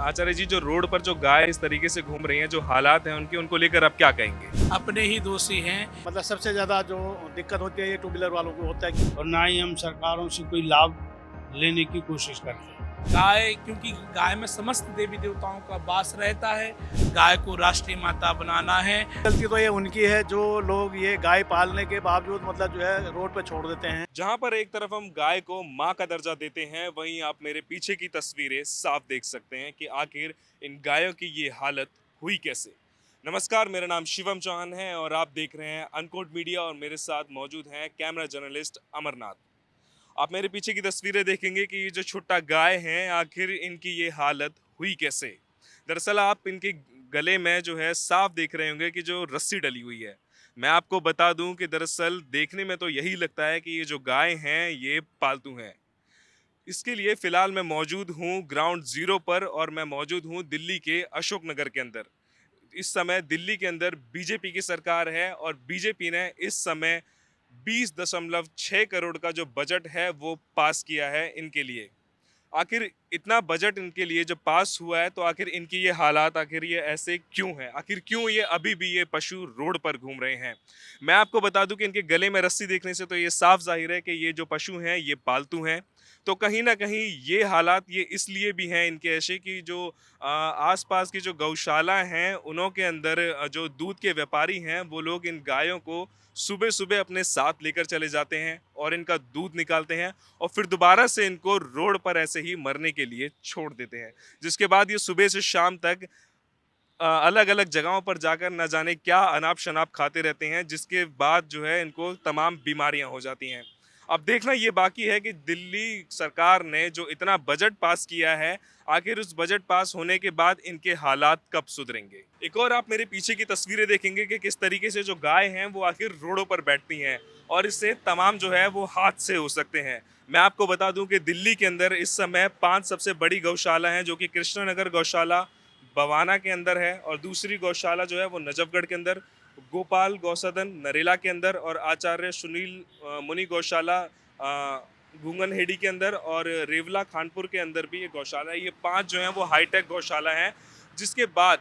आचार्य जी, जो रोड पर जो गाय इस तरीके से घूम रही हैं, जो हालात हैं उनके, उनको लेकर आप क्या कहेंगे? अपने ही दोषी हैं। मतलब सबसे ज़्यादा जो दिक्कत होती है ये टू व्हीलर वालों को होता है। और ना ही हम सरकारों से कोई लाभ लेने की कोशिश करते हैं। गाय, क्योंकि गाय में समस्त देवी देवताओं का वास रहता है। गाय को राष्ट्रीय माता बनाना है। गलती तो ये उनकी है जो लोग ये गाय पालने के बावजूद मतलब जो है रोड पे छोड़ देते हैं। जहां पर एक तरफ हम गाय को माँ का दर्जा देते हैं, वहीं आप मेरे पीछे की तस्वीरें साफ देख सकते हैं कि आखिर इन गायों की ये हालत हुई कैसे। नमस्कार, मेरा नाम शिवम चौहान है और आप देख रहे हैं अनकोट मीडिया और मेरे साथ मौजूद हैं कैमरा जर्नलिस्ट अमरनाथ। आप मेरे पीछे की तस्वीरें देखेंगे कि ये जो छोटा गाय हैं, आखिर इनकी ये हालत हुई कैसे। दरअसल आप इनके गले में जो है साफ देख रहे होंगे कि जो रस्सी डली हुई है। मैं आपको बता दूं कि दरअसल देखने में तो यही लगता है कि ये जो गाय हैं ये पालतू हैं। इसके लिए फिलहाल मैं मौजूद हूँ ग्राउंड जीरो पर और मैं मौजूद हूँ दिल्ली के अशोक नगर के अंदर। इस समय दिल्ली के अंदर बीजेपी की सरकार है और बीजेपी ने इस समय 20.6 करोड़ का जो बजट है वो पास किया है इनके लिए। आखिर इतना बजट इनके लिए जब पास हुआ है तो आखिर इनकी ये हालात, आखिर ये ऐसे क्यों हैं, आखिर क्यों ये अभी भी ये पशु रोड पर घूम रहे हैं। मैं आपको बता दूं कि इनके गले में रस्सी देखने से तो ये साफ जाहिर है कि ये जो पशु हैं ये पालतू हैं। तो कहीं ना कहीं ये हालात ये इसलिए भी हैं इनके ऐसे कि जो आसपास की जो गौशाला हैं उन्हों के अंदर जो दूध के व्यापारी हैं वो लोग इन गायों को सुबह सुबह अपने साथ लेकर चले जाते हैं और इनका दूध निकालते हैं और फिर दोबारा से इनको रोड पर ऐसे ही मरने के लिए छोड़ देते हैं, जिसके बाद ये सुबह से शाम तक अलग अलग जगहों पर जाकर न जाने क्या अनाप शनाप खाते रहते हैं, जिसके बाद जो है इनको तमाम बीमारियां हो जाती हैं। अब देखना ये बाकी है कि दिल्ली सरकार ने जो इतना बजट पास किया है, आखिर उस बजट पास होने के बाद इनके हालात कब सुधरेंगे। एक और आप मेरे पीछे की तस्वीरें देखेंगे कि किस तरीके से जो गाय हैं वो आखिर रोडों पर बैठती हैं और इससे तमाम जो है वो हादसे हो सकते हैं। मैं आपको बता दूं कि दिल्ली के अंदर इस समय 5 सबसे बड़ी गौशाला हैं, जो कि कृष्णनगर गौशाला बवाना के अंदर है और दूसरी गौशाला जो है वो नजफगढ़ के अंदर, गोपाल गौसदन नरेला के अंदर और आचार्य सुनील मुनि गौशाला गुंगनहेड़ी के अंदर और रेवला खानपुर के अंदर भी ये गौशाला है। ये 5 जो हैं वो हाईटेक गौशाला हैं, जिसके बाद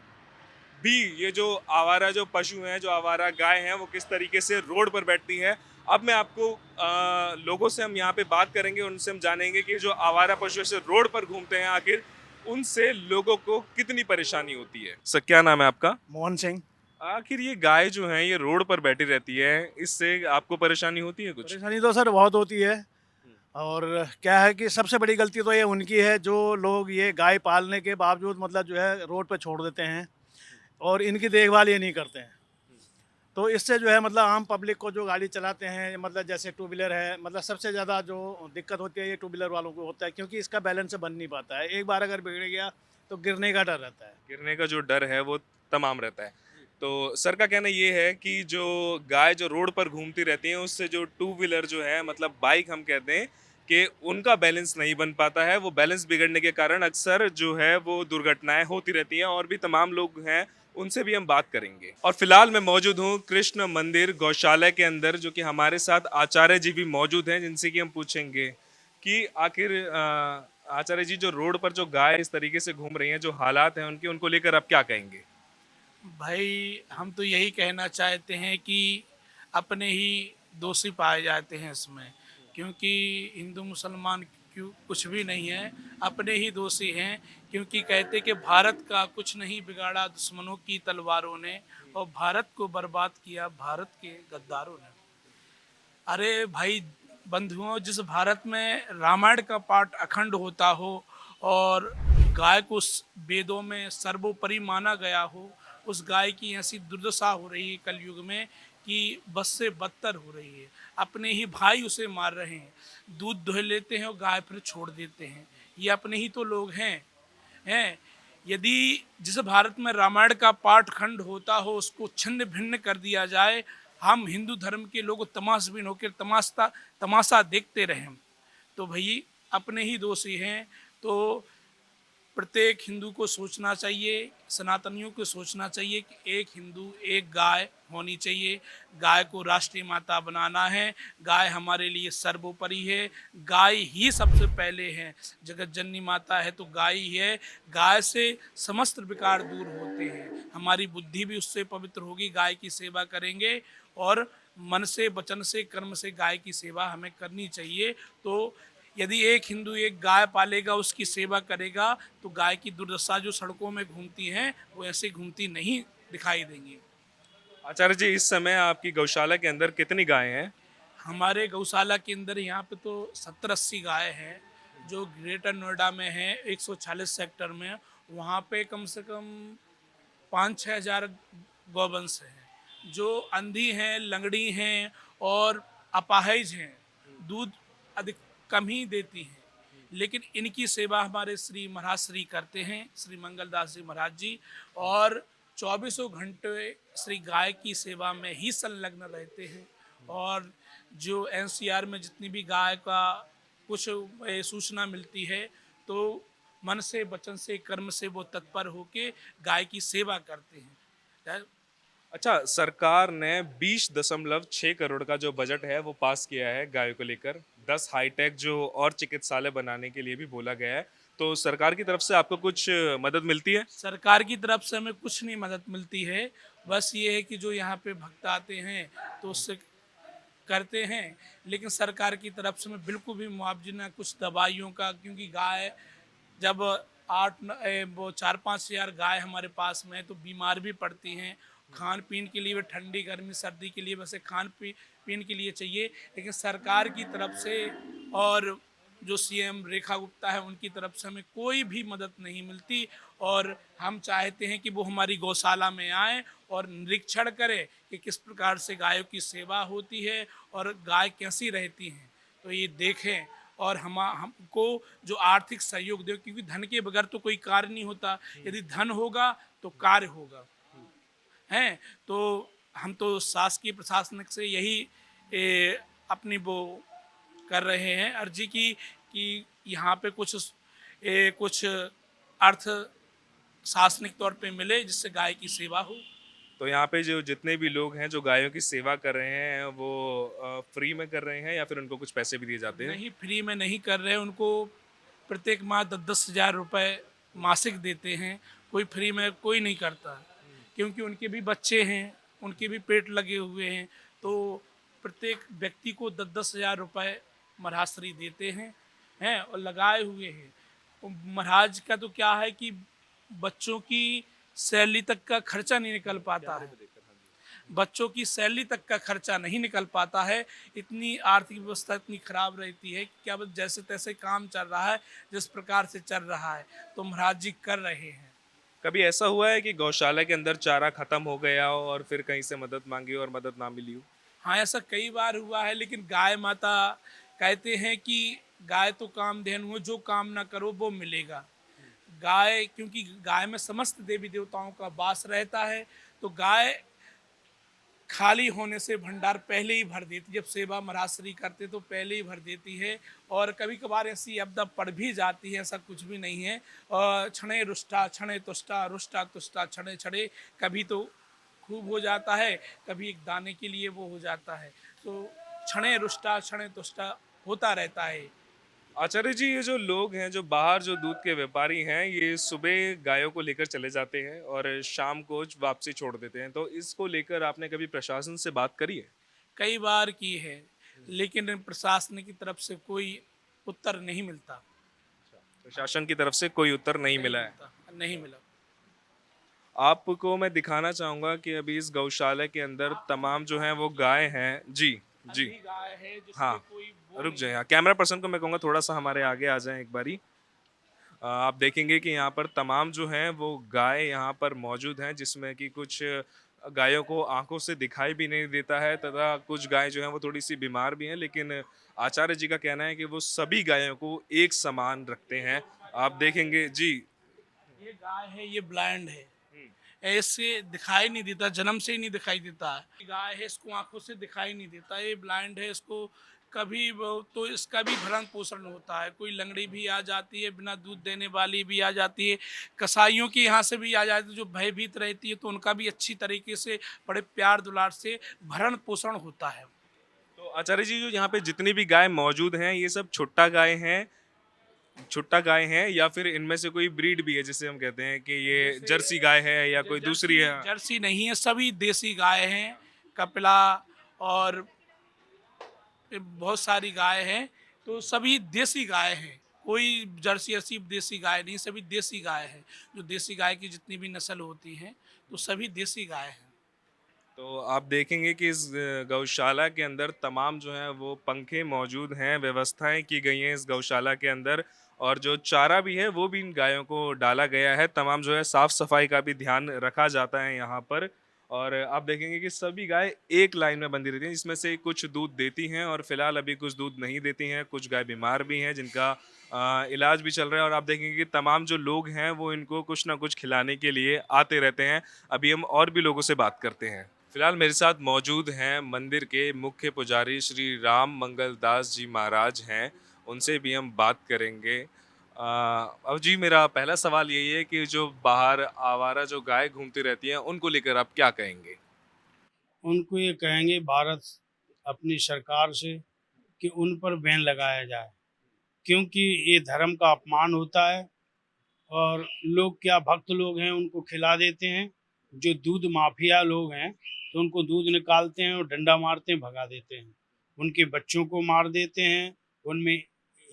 भी ये जो आवारा जो पशु हैं, जो आवारा गाय हैं, वो किस तरीके से रोड पर बैठती है। अब मैं आपको लोगों से हम यहाँ पे बात करेंगे, उनसे हम जानेंगे कि जो आवारा पशु ऐसे रोड पर घूमते हैं आखिर उनसे लोगों को कितनी परेशानी होती है। सर, क्या नाम है आपका? मोहन सिंह। आखिर ये गाय जो है ये रोड पर बैठी रहती है, इससे आपको परेशानी होती है कुछ? परेशानी तो सर बहुत होती है। और क्या है कि सबसे बड़ी गलती तो ये उनकी है जो लोग ये गाय पालने के बावजूद मतलब जो है रोड पे छोड़ देते हैं और इनकी देखभाल ये नहीं करते हैं। तो इससे जो है मतलब आम पब्लिक को जो गाड़ी चलाते हैं मतलब जैसे टू व्हीलर है, मतलब सबसे ज़्यादा जो दिक्कत होती है ये टू व्हीलर वालों को होता है, क्योंकि इसका बैलेंस बन नहीं पाता है। एक बार अगर बिगड़ गया तो गिरने का डर रहता है। गिरने का जो डर है वो तमाम रहता है। तो सर का कहना ये है कि जो गाय जो रोड पर घूमती रहती हैं उससे जो टू व्हीलर जो है, मतलब बाइक हम कहते हैं, कि उनका बैलेंस नहीं बन पाता है। वो बैलेंस बिगड़ने के कारण अक्सर जो है वो दुर्घटनाएं होती रहती हैं और भी तमाम लोग हैं, उनसे भी हम बात करेंगे। और फिलहाल मैं मौजूद हूँ कृष्ण मंदिर गौशाला के अंदर, जो कि हमारे साथ आचार्य जी भी मौजूद हैं, जिनसे कि हम पूछेंगे कि आखिर आचार्य जी, जो रोड पर जो गाय इस तरीके से घूम रही हैं, जो हालात हैं उनके, उनको लेकर आप क्या कहेंगे? भाई, हम तो यही कहना चाहते हैं कि अपने ही दोषी पाए जाते हैं इसमें, क्योंकि हिंदू मुसलमान क्यों कुछ भी नहीं है, अपने ही दोषी हैं। क्योंकि कहते कि भारत का कुछ नहीं बिगाड़ा दुश्मनों की तलवारों ने, और भारत को बर्बाद किया भारत के गद्दारों ने। अरे भाई बंधुओं, जिस भारत में रामायण का पाठ अखंड होता हो और गाय को वेदों में सर्वोपरि माना गया हो, उस गाय की ऐसी दुर्दशा हो रही है कलयुग में कि बस से बदतर हो रही है। अपने ही भाई उसे मार रहे हैं, दूध दुह लेते हैं और गाय फिर छोड़ देते हैं। ये अपने ही तो लोग हैं। यदि जिस भारत में रामायण का पाठ खंड होता हो उसको छिन्न भिन्न कर दिया जाए, हम हिंदू धर्म के लोग तमाशबीन होकर तमाशा देखते रहें, तो भाई अपने ही दोषी हैं। तो प्रत्येक हिंदू को सोचना चाहिए, सनातनियों को सोचना चाहिए कि एक हिंदू एक गाय होनी चाहिए। गाय को राष्ट्रीय माता बनाना है। गाय हमारे लिए सर्वोपरि है। गाय ही सबसे पहले है। जगत जननी माता है तो गाय ही है। गाय से समस्त विकार दूर होते हैं। हमारी बुद्धि भी उससे पवित्र होगी। गाय की सेवा करेंगे और मन से, वचन से, कर्म से गाय की सेवा हमें करनी चाहिए। तो यदि एक हिंदू एक गाय पालेगा, उसकी सेवा करेगा, तो गाय की दुर्दशा जो सड़कों में घूमती हैं वो ऐसे घूमती नहीं दिखाई देंगी। आचार्य जी, इस समय आपकी गौशाला के अंदर कितनी गायें हैं? हमारे गौशाला के अंदर यहाँ पे तो 70-80 गाय हैं जो ग्रेटर नोएडा में है, 140 सेक्टर में। वहाँ पे कम से कम 5-6 हज़ार गौवंश हैं जो अंधी हैं, लंगड़ी हैं और अपाहिज हैं। दूध अधिक कम ही देती हैं, लेकिन इनकी सेवा हमारे श्री महाराज श्री करते हैं, श्री मंगलदास जी महाराज जी। और 24 घंटे श्री गाय की सेवा में ही संलग्न रहते हैं। और जो एनसीआर में जितनी भी गाय का कुछ सूचना मिलती है तो मन से, वचन से, कर्म से वो तत्पर होके गाय की सेवा करते हैं। अच्छा, सरकार ने 20.6 करोड़ का जो बजट है वो पास किया है गायों को लेकर। 10 हाईटेक जो और चिकित्सालय बनाने के लिए भी बोला गया है। तो सरकार की तरफ से आपको कुछ मदद मिलती है? सरकार की तरफ से हमें कुछ नहीं मदद मिलती है। बस ये है कि जो यहाँ पे भक्त आते हैं तो उससे करते हैं, लेकिन सरकार की तरफ से हमें बिल्कुल भी मुआवजा ना कुछ दवाइयों का, क्योंकि गाय जब 4-5 हज़ार गाय हमारे पास में है तो बीमार भी पड़ती हैं। खान पीन के लिए वे ठंडी गर्मी सर्दी के लिए वैसे पीन के लिए चाहिए, लेकिन सरकार की तरफ से और जो सीएम रेखा गुप्ता है उनकी तरफ से हमें कोई भी मदद नहीं मिलती। और हम चाहते हैं कि वो हमारी गौशाला में आएँ और निरीक्षण करें कि किस प्रकार से गायों की सेवा होती है और गाय कैसी रहती हैं, तो ये देखें और हमको जो आर्थिक सहयोग दे, क्योंकि धन के बगैर तो कोई कार्य नहीं होता। यदि धन होगा तो कार्य होगा, हैं। तो हम तो शासकीय प्रशासनिक से यही अपनी वो कर रहे हैं अर्जी की कि यहाँ पे कुछ अर्थ शासनिक तौर पे मिले जिससे गाय की सेवा हो। तो यहाँ पे जो जितने भी लोग हैं जो गायों की सेवा कर रहे हैं वो फ्री में कर रहे हैं या फिर उनको कुछ पैसे भी दिए जाते हैं? नहीं, फ्री में नहीं कर रहे हैं। उनको प्रत्येक माह 10-10 हज़ार रुपये मासिक देते हैं। कोई फ्री में कोई नहीं करता, क्योंकि उनके भी बच्चे हैं, उनके भी पेट लगे हुए हैं। तो प्रत्येक व्यक्ति को 10-10 हज़ार रुपये महाराज देते हैं और लगाए हुए हैं। तो महाराज का तो क्या है कि बच्चों की सैलरी तक का खर्चा नहीं निकल पाता है। बच्चों की सैलरी तक का खर्चा नहीं निकल पाता है। इतनी आर्थिक व्यवस्था इतनी खराब रहती है कि क्या बस जैसे तैसे काम चल रहा है, जिस प्रकार से चल रहा है तो महाराज जी कर रहे हैं। कभी ऐसा हुआ है कि गौशाला के अंदर चारा खत्म हो गया हो और फिर कहीं से मदद मांगी हो और मदद ना मिली हो? हाँ, ऐसा कई बार हुआ है, लेकिन गाय माता कहते हैं कि गाय तो कामधेनु हो, जो काम ना करो वो मिलेगा। गाय, क्योंकि गाय में समस्त देवी देवताओं का वास रहता है, तो गाय खाली होने से भंडार पहले ही भर देती। जब सेवा महाराज करते तो पहले ही भर देती है। और कभी कभार ऐसी आपदा पड़ भी जाती है, ऐसा कुछ भी नहीं है। क्षणे रुष्टा क्षणे तुष्टा, रुष्टा तुष्टा क्षणे क्षणे, कभी तो खूब हो जाता है, कभी एक दाने के लिए वो हो जाता है। तो क्षणे रुष्टा क्षणे तुष्टा होता रहता है। आचार्य जी, ये जो लोग हैं जो बाहर जो दूध के व्यापारी हैं ये सुबह गायों को लेकर चले जाते हैं और शाम को वापसी छोड़ देते हैं, तो इसको लेकर आपने कभी प्रशासन से बात करी है? कई बार की है, लेकिन प्रशासन की तरफ से कोई उत्तर नहीं मिलता। प्रशासन की तरफ से कोई उत्तर नहीं मिला है? नहीं मिला। आपको मैं दिखाना चाहूंगा कि अभी इस गौशाला के अंदर तमाम जो हैं वो गाय हैं। जी जी, अंधी गाय है जिससे हाँ, कोई वो रुक नहीं जाए। यहाँ कैमरा पर्सन को मैं कहूँगा थोड़ा सा हमारे आगे आ जाएं एक बारी। आप देखेंगे कि यहाँ पर तमाम जो हैं वो गाय यहाँ पर मौजूद हैं, जिसमें कि कुछ गायों को आंखों से दिखाई भी नहीं देता है तथा कुछ गाय जो हैं वो थोड़ी सी बीमार भी हैं, लेकिन आचार्य जी का कहना है कि वो सभी गायों को एक समान रखते हैं। आप देखेंगे जी। ये गाय है, ये ब्लाइंड है, ऐसे दिखाई नहीं देता, जन्म से ही नहीं दिखाई देता है। गाय है, इसको आंखों से दिखाई नहीं देता, ये ब्लाइंड है, इसको कभी वो तो इसका भी भरण पोषण होता है। कोई लंगड़ी भी आ जाती है, बिना दूध देने वाली भी आ जाती है, कसाइयों की यहाँ से भी आ जाती है जो भयभीत रहती है, तो उनका भी अच्छी तरीके से बड़े प्यार दुलार से भरण पोषण होता है। तो आचार्य जी, जो यहाँ पे जितनी भी गाय मौजूद हैं, ये सब छुट्टा गाय हैं, छुट्टा गाय हैं, या फिर इनमें से कोई ब्रीड भी है जिसे हम कहते हैं कि ये जर्सी गाय है या कोई दूसरी है? जर्सी नहीं है, सभी देसी गाय हैं। कपिला और बहुत सारी गाय हैं, तो सभी देसी गाय हैं। कोई जर्सी अर्सी देसी गाय नहीं, सभी देसी गाय हैं। जो देसी गाय की जितनी भी नस्ल होती हैं, तो सभी देसी गाय हैं। तो आप देखेंगे कि इस गौशाला के अंदर तमाम जो है वो पंखे मौजूद हैं, व्यवस्थाएं की गई हैं इस गौशाला के अंदर, और जो चारा भी है वो भी इन गायों को डाला गया है। तमाम जो है साफ सफाई का भी ध्यान रखा जाता है यहाँ पर। और आप देखेंगे कि सभी गाय एक लाइन में बंधी रहती हैं, जिसमें से कुछ दूध देती हैं और फिलहाल अभी कुछ दूध नहीं देती हैं। कुछ गाय बीमार भी हैं जिनका इलाज भी चल रहा है, और आप देखेंगे कि तमाम जो लोग हैं वो इनको कुछ ना कुछ खिलाने के लिए आते रहते हैं। अभी हम और भी लोगों से बात करते हैं। फिलहाल मेरे साथ मौजूद हैं मंदिर के मुख्य पुजारी श्री राम मंगल दास जी महाराज हैं, उनसे भी हम बात करेंगे। अब जी, मेरा पहला सवाल यही है कि जो बाहर आवारा जो गाय घूमती रहती हैं उनको लेकर आप क्या कहेंगे? उनको ये कहेंगे भारत अपनी सरकार से कि उन पर बैन लगाया जाए, क्योंकि ये धर्म का अपमान होता है। और लोग क्या भक्त लोग हैं उनको खिला देते हैं। जो दूध माफिया लोग हैं तो उनको दूध निकालते हैं और डंडा मारते हैं, भगा देते हैं। उनके बच्चों को मार देते हैं, उनमें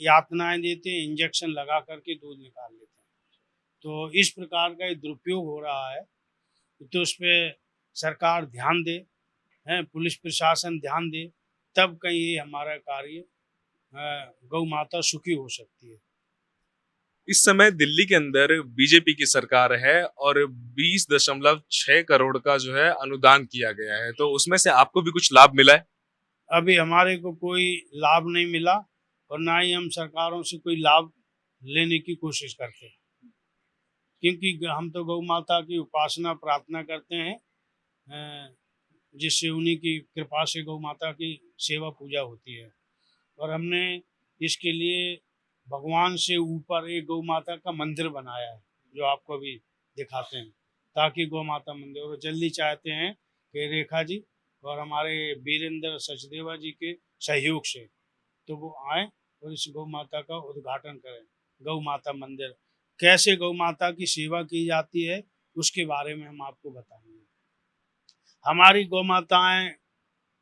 यातनाएं देते हैं, इंजेक्शन लगा करके दूध निकाल लेते हैं। तो इस प्रकार का ये दुरुपयोग हो रहा है, तो उस पर सरकार ध्यान दे, हैं पुलिस प्रशासन ध्यान दे, तब कहीं ये हमारा कार्य गौ माता सुखी हो सकती है। इस समय दिल्ली के अंदर बीजेपी की सरकार है और 20.6 करोड़ का जो है अनुदान किया गया है, तो उसमें से आपको भी कुछ लाभ मिला है? अभी हमारे को कोई लाभ नहीं मिला और ना ही हम सरकारों से कोई लाभ लेने की कोशिश करते हैं, क्योंकि हम तो गौ माता की उपासना प्रार्थना करते हैं, जिससे उन्हीं की कृपा से गौ माता की सेवा पूजा होती है। और हमने इसके लिए भगवान से ऊपर एक गौ माता का मंदिर बनाया है, जो आपको अभी दिखाते हैं, ताकि गौ माता मंदिर, और जल्दी चाहते हैं कि रेखा जी और हमारे वीरेंद्र सचदेवा जी के सहयोग से तो वो आए और इस गौ माता का उद्घाटन करें। गौ माता मंदिर, कैसे गौ माता की सेवा की जाती है उसके बारे में हम आपको बताएंगे। हमारी गौ माताएं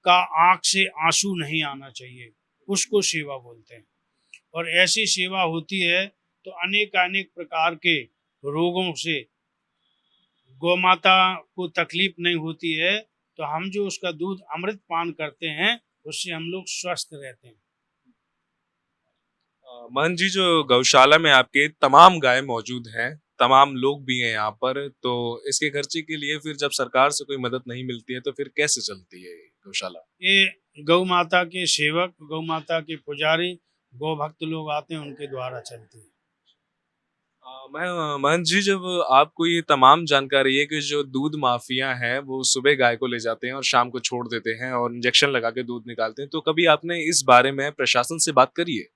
का आंख से आंसू नहीं आना चाहिए, उसको सेवा बोलते हैं। और ऐसी सेवा होती है तो अनेक अनेक प्रकार के रोगों से गौ माता को तकलीफ नहीं होती है। तो हम जो उसका दूध अमृत पान करते हैं उससे हम लोग स्वस्थ रहते हैं। महंत जी, जो गौशाला में आपके तमाम गाय मौजूद हैं, तमाम लोग भी हैं यहाँ पर, तो इसके खर्चे के लिए फिर जब सरकार से कोई मदद नहीं मिलती है तो फिर कैसे चलती है ये गौशाला? ये गौ माता के सेवक, गौ माता के पुजारी, गौ भक्त लोग आते हैं, उनके द्वारा चलती है। मैं महंत जी, जब आपको ये तमाम जानकारी है कि जो दूध माफिया हैं वो सुबह गाय को ले जाते हैं और शाम को छोड़ देते हैं और इंजेक्शन लगा के दूध निकालते हैं, तो कभी आपने इस बारे में प्रशासन से बात करी है?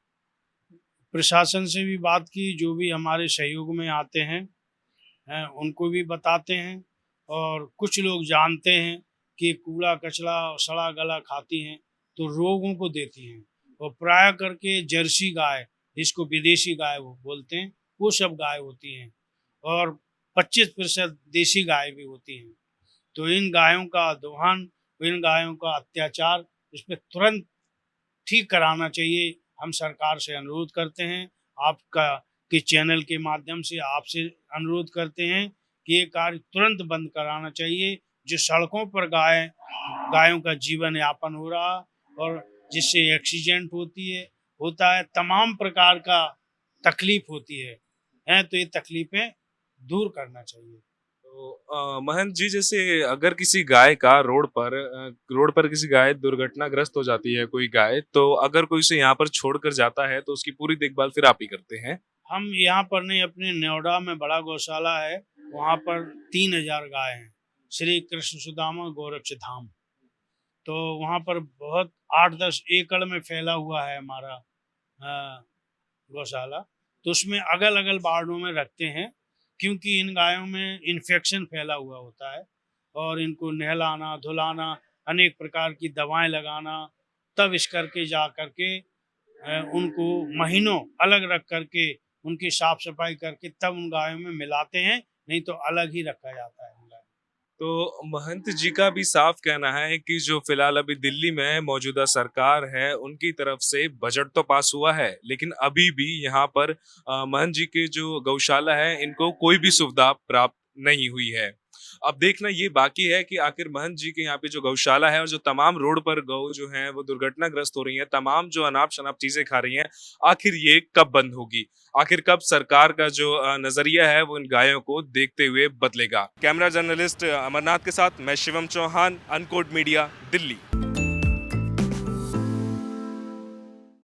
प्रशासन से भी बात की, जो भी हमारे सहयोग में आते हैं उनको भी बताते हैं। और कुछ लोग जानते हैं कि कूड़ा कचरा सड़ा गला खाती हैं तो रोगों को देती हैं। और प्राय करके जर्सी गाय, जिसको विदेशी गाय वो बोलते हैं, वो सब गाय होती हैं। और 25% देसी गाय भी होती हैं। तो इन गायों का दोहन, इन गायों का अत्याचार, इस पर तुरंत ठीक कराना चाहिए। हम सरकार से अनुरोध करते हैं, आपका के चैनल के माध्यम से आपसे अनुरोध करते हैं कि ये कार्य तुरंत बंद कराना चाहिए। जो सड़कों पर गायों का जीवन यापन हो रहा और जिससे एक्सीडेंट होता है, तमाम प्रकार का तकलीफ होती है तो ये तकलीफें दूर करना चाहिए। तो महंत जी, जैसे अगर किसी गाय का रोड पर किसी गाय दुर्घटनाग्रस्त हो जाती है कोई गाय, तो अगर कोई उसे यहाँ पर छोड़कर जाता है तो उसकी पूरी देखभाल फिर आप ही करते हैं? हम यहाँ पर नहीं, अपने नोएडा में बड़ा गौशाला है, वहाँ पर 3000 गाय हैं, श्री कृष्ण सुदामा गोरक्ष धाम। तो वहाँ पर बहुत 8-10 एकड़ में फैला हुआ है हमारा गौशाला। तो उसमें अगल अगल वार्डों में रखते हैं, क्योंकि इन गायों में इन्फेक्शन फैला हुआ होता है और इनको नहलाना धुलाना, अनेक प्रकार की दवाएं लगाना, तब इस करके जा करके उनको महीनों अलग रख करके उनकी साफ सफाई करके तब उन गायों में मिलाते हैं, नहीं तो अलग ही रखा जाता है उन गायों तो महंत जी का भी साफ कहना है कि जो फिलहाल अभी दिल्ली में मौजूदा सरकार है उनकी तरफ से बजट तो पास हुआ है, लेकिन अभी भी यहाँ पर महंत जी के जो गौशाला है इनको कोई भी सुविधा प्राप्त नहीं हुई है। अब देखना ये बाकी है कि आखिर महंत जी के यहाँ पे जो गौशाला है और जो तमाम रोड पर गौ जो है वो दुर्घटनाग्रस्त हो रही है, तमाम जो अनाप शनाप चीजें खा रही हैं, आखिर ये कब बंद होगी, आखिर कब सरकार का जो नजरिया है वो इन गायों को देखते हुए बदलेगा। कैमरा जर्नलिस्ट अमरनाथ के साथ मैं शिवम चौहान, अनकोड मीडिया, दिल्ली।